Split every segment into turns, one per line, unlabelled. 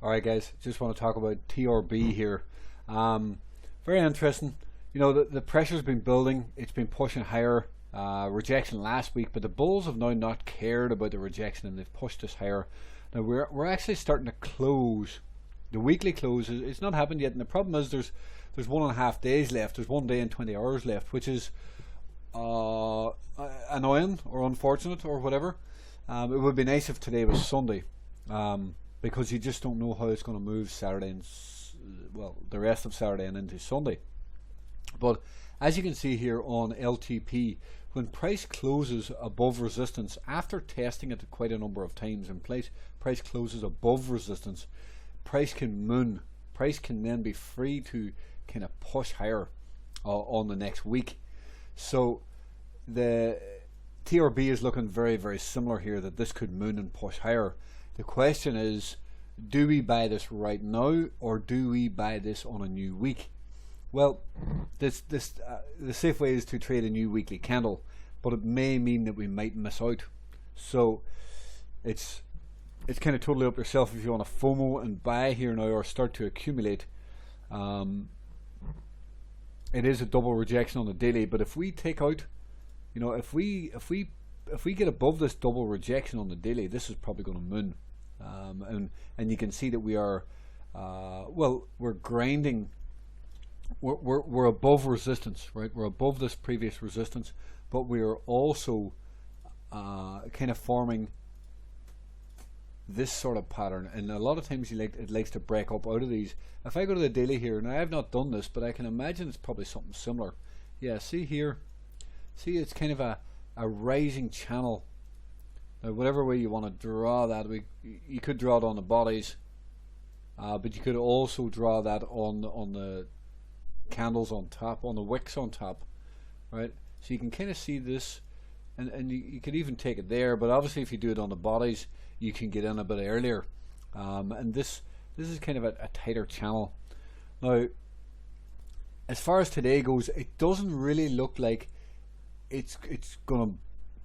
Alright guys, just want to talk about TRB here. Very interesting. You know, the pressure's been building, it's been pushing higher. Rejection last week, but the bulls have now not cared about the rejection and they've pushed us higher. Now we're actually starting to close. The weekly close it's not happened yet, and the problem is there's 1.5 days left. There's 1 day and 20 hours left, which is annoying or unfortunate or whatever. It would be nice if today was Sunday, because you just don't know how it's going to move Saturday and well, the rest of Saturday and into Sunday. But as you can see here on LTP, when price closes above resistance after testing it quite a number of times, and price closes above resistance, price can moon. Price can then be free to kind of push higher on the next week. So the TRB is looking very, very similar here, that this could moon and push higher. The question is, do we buy this right now, or do we buy this on a new week? Well, the safe way is to trade a new weekly candle, but it may mean that we might miss out. So it's kind of totally up yourself if you want to FOMO and buy here now or start to accumulate. It is a double rejection on the daily, but if we take out, you know, if we get above this double rejection on the daily, this is probably going to moon. And you can see that we are well, we're grinding. We're above resistance, right? We're above this previous resistance, but we are also kind of forming this sort of pattern. And a lot of times it likes to break up out of these. If I go to the daily here, now I've not done this, but I can imagine it's probably something similar. Yeah, see here, see it's kind of a rising channel. Now, whatever way you want to draw that, you could draw it on the bodies, but you could also draw that on the candles on top, on the wicks on top, right? So you can kind of see this, and you could even take it there, but obviously if you do it on the bodies, you can get in a bit earlier. And this is kind of a tighter channel. Now, as far as today goes, it doesn't really look like it's gonna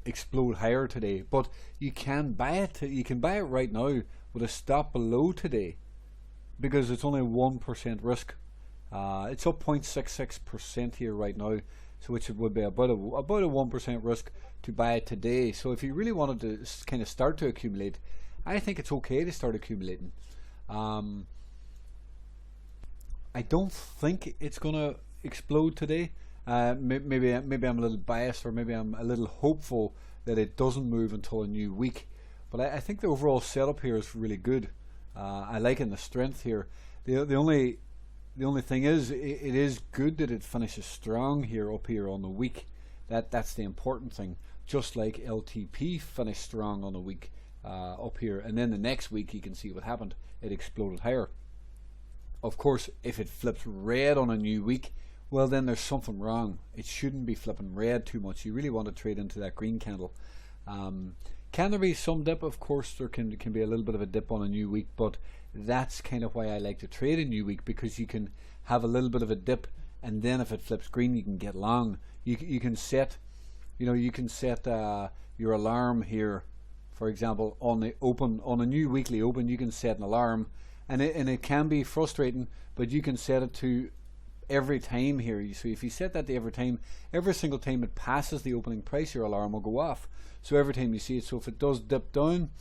explode higher today, but you can buy it. You can buy it right now with a stop below today, because it's only 1% risk. It's up 0.66% here right now, so which would be about a 1% risk to buy it today. So if you really wanted to kind of start to accumulate, I think it's okay to start accumulating. I don't think it's gonna explode today. Maybe I'm a little biased, or maybe I'm a little hopeful that it doesn't move until a new week. But I think the overall setup here is really good. I like in the strength here. The only thing is, it is good that it finishes strong here up here on the week. That's the important thing. Just like LTP finished strong on the week up here, and then the next week you can see what happened. It exploded higher. Of course, if it flips red on a new week, well then there's something wrong. It shouldn't be flipping red too much. You really want to trade into that green candle. Can there be some dip? Of course there can be a little bit of a dip on a new week, but that's kind of why I like to trade a new week, because you can have a little bit of a dip, and then if it flips green you can get long. You can set, you know, you can set your alarm here, for example, on the open, on a new weekly open. You can set an alarm, and it can be frustrating, but you can set it to every time here. So if you set that to every time, every single time it passes the opening price, your alarm will go off. So every time you see it, so if it does dip down,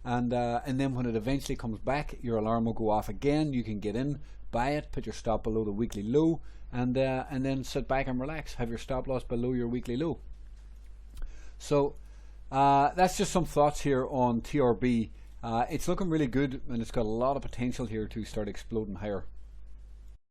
and then when it eventually comes back, your alarm will go off again. You can get in, buy it, put your stop below the weekly low, and then sit back and relax. Have your stop loss below your weekly low. So that's just some thoughts here on TRB. It's looking really good, and it's got a lot of potential here to start exploding higher.